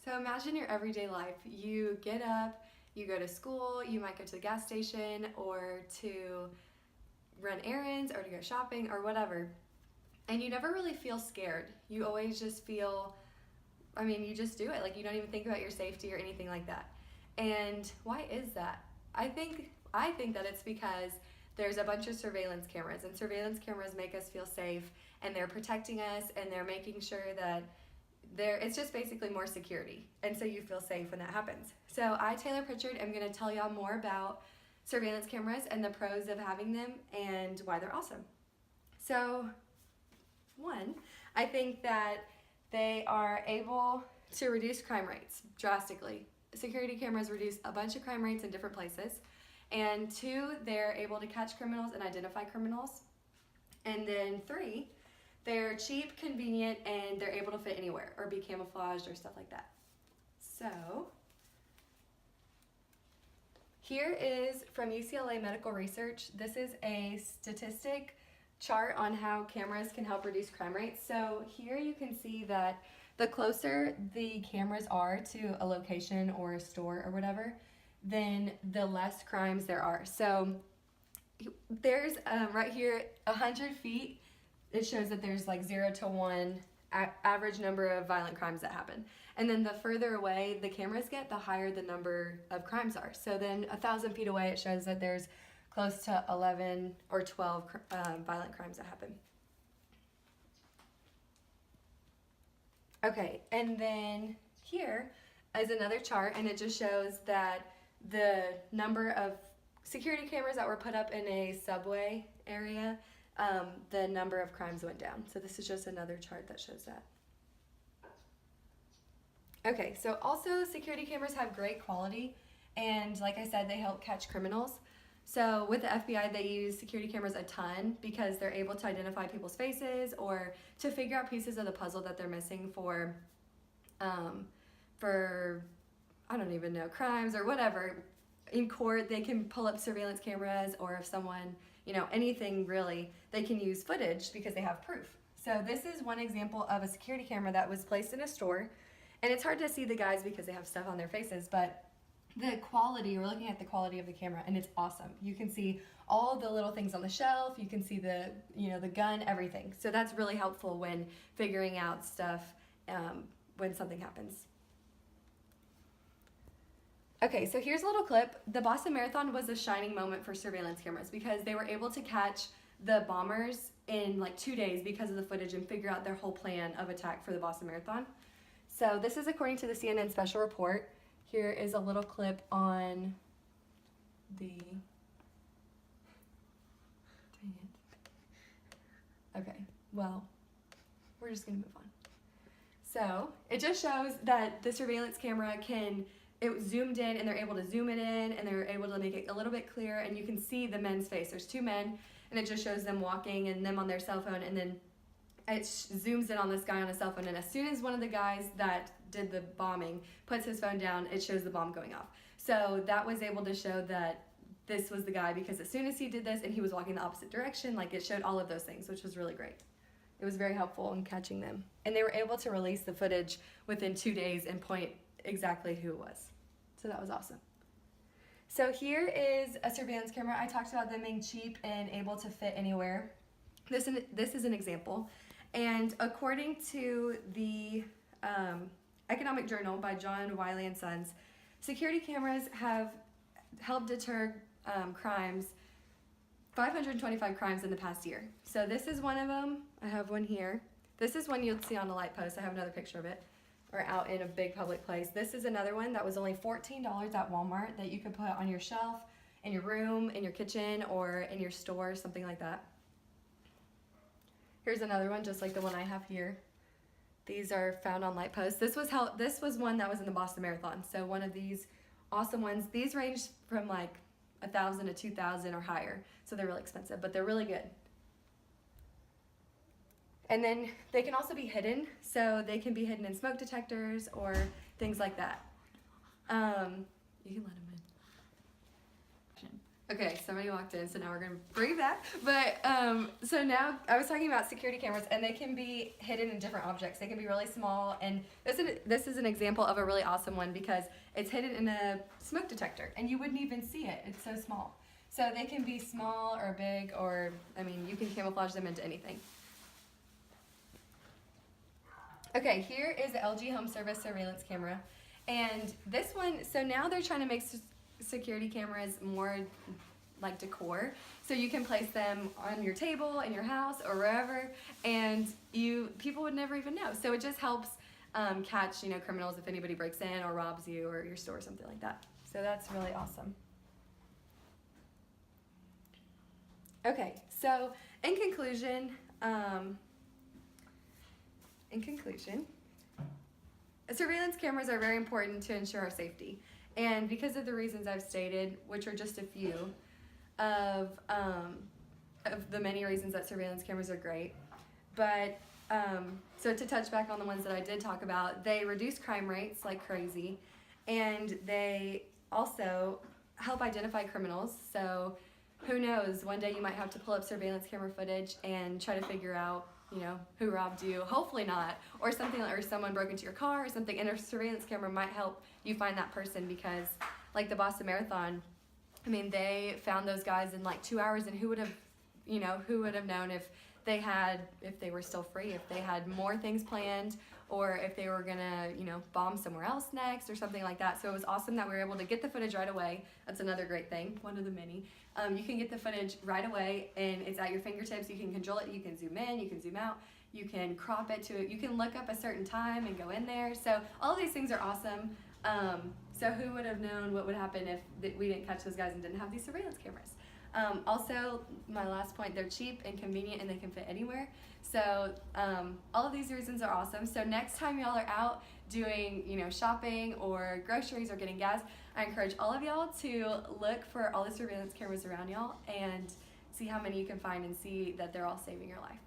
So imagine your everyday life. You get up, you go to school, you might go to the gas station or to run errands or to go shopping or whatever. And you never really feel scared. You always just feel, you just do it. Like you don't even think about your safety or anything like that. And why is that? I think that it's because there's a bunch of surveillance cameras, and surveillance cameras make us feel safe, and they're protecting us, and they're making sure that it's just basically more security, and so you feel safe when that happens. So I, Taylor Pritchard, am going to tell y'all more about surveillance cameras and the pros of having them and why they're awesome. So one, I think that they are able to reduce crime rates drastically. Security cameras reduce a bunch of crime rates in different places. And two, they're able to catch criminals and identify criminals. And then three, they're cheap, convenient, and they're able to fit anywhere or be camouflaged or stuff like that. So here is from UCLA Medical Research. This is a statistic chart on how cameras can help reduce crime rates. So here you can see that the closer the cameras are to a location or a store or whatever, then the less crimes there are. So there's right here 100 feet, it shows that there's like 0 to 1 average number of violent crimes that happen. And then the further away the cameras get, the higher the number of crimes are. So then 1,000 feet away it shows that there's close to 11 or 12 violent crimes that happen. Okay, and then here is another chart, and it just shows that the number of security cameras that were put up in a subway area, the number of crimes went down. So this is just another chart that shows that. Okay, so also security cameras have great quality, and like I said, they help catch criminals. So with the FBI, they use security cameras a ton because they're able to identify people's faces or to figure out pieces of the puzzle that they're missing for I don't even know, crimes or whatever. In court, they can pull up surveillance cameras, or if someone, anything really, they can use footage because they have proof. So this is one example of a security camera that was placed in a store, and it's hard to see the guys because they have stuff on their faces, but the quality, we're looking at the quality of the camera, and it's awesome. You can see all the little things on the shelf, you can see the gun, everything. So that's really helpful when figuring out stuff when something happens. Okay, so here's a little clip. The Boston Marathon was a shining moment for surveillance cameras because they were able to catch the bombers in like 2 days because of the footage and figure out their whole plan of attack for the Boston Marathon. So this is according to the CNN special report. Here is a little clip on the, dang it. Okay, well, we're just gonna move on. So it just shows that the surveillance camera it zoomed in, and they're able to zoom it in, and they're able to make it a little bit clearer, and you can see the men's face. There's two men, and it just shows them walking and them on their cell phone, and then it zooms in on this guy on a cell phone, and as soon as one of the guys that did the bombing puts his phone down, it shows the bomb going off. So that was able to show that this was the guy, because as soon as he did this and he was walking the opposite direction, like, it showed all of those things, which was really great. It was very helpful in catching them. And they were able to release the footage within 2 days and point exactly who it was. So that was awesome. So here is a surveillance camera. I talked about them being cheap and able to fit anywhere. This is an example. And according to the Economic Journal by John Wiley and Sons, security cameras have helped deter crimes, 525 crimes in the past year. So this is one of them. I have one here. This is one you'll see on a light post. I have another picture of it, or out in a big public place. This is another one that was only $14 at Walmart that you could put on your shelf, in your room, in your kitchen, or in your store, something like that. Here's another one, just like the one I have here. These are found on light posts. This was one that was in the Boston Marathon. So one of these awesome ones. These range from like $1,000 to $2,000 or higher. So they're really expensive, but they're really good. And then they can also be hidden. So they can be hidden in smoke detectors or things like that. You can let them in. Okay, somebody walked in, so now we're gonna bring it back. But so now I was talking about security cameras, and they can be hidden in different objects. They can be really small, and this is an example of a really awesome one because it's hidden in a smoke detector, and you wouldn't even see it. It's so small. So they can be small or big, or I mean, you can camouflage them into anything. Okay, here is the LG Home Service surveillance camera, and this one. So now they're trying to make security cameras more like decor, so you can place them on your table in your house or wherever, and people would never even know. So it just helps catch criminals if anybody breaks in or robs you or your store or something like that. So that's really awesome. Okay, so in conclusion, surveillance cameras are very important to ensure our safety. And because of the reasons I've stated, which are just a few of the many reasons that surveillance cameras are great, but so to touch back on the ones that I did talk about, they reduce crime rates like crazy, and they also help identify criminals. So who knows, one day you might have to pull up surveillance camera footage and try to figure out who robbed you. Hopefully not, or something, or someone broke into your car or something, and a surveillance camera might help you find that person, because like the Boston Marathon, I mean, they found those guys in like 2 hours, and who would have known if they were still free, if they had more things planned, or if they were gonna bomb somewhere else next or something like that. So it was awesome that we were able to get the footage right away. That's another great thing, one of the many. You can get the footage right away, and it's at your fingertips. You can control it. You can zoom in, you can zoom out, you can crop it to it. You can look up a certain time and go in there. So all of these things are awesome. So who would have known what would happen if we didn't catch those guys and didn't have these surveillance cameras? Also, my last point, they're cheap and convenient, and they can fit anywhere. So all of these reasons are awesome. So next time y'all are out doing shopping or groceries or getting gas, I encourage all of y'all to look for all the surveillance cameras around y'all and see how many you can find, and see that they're all saving your life.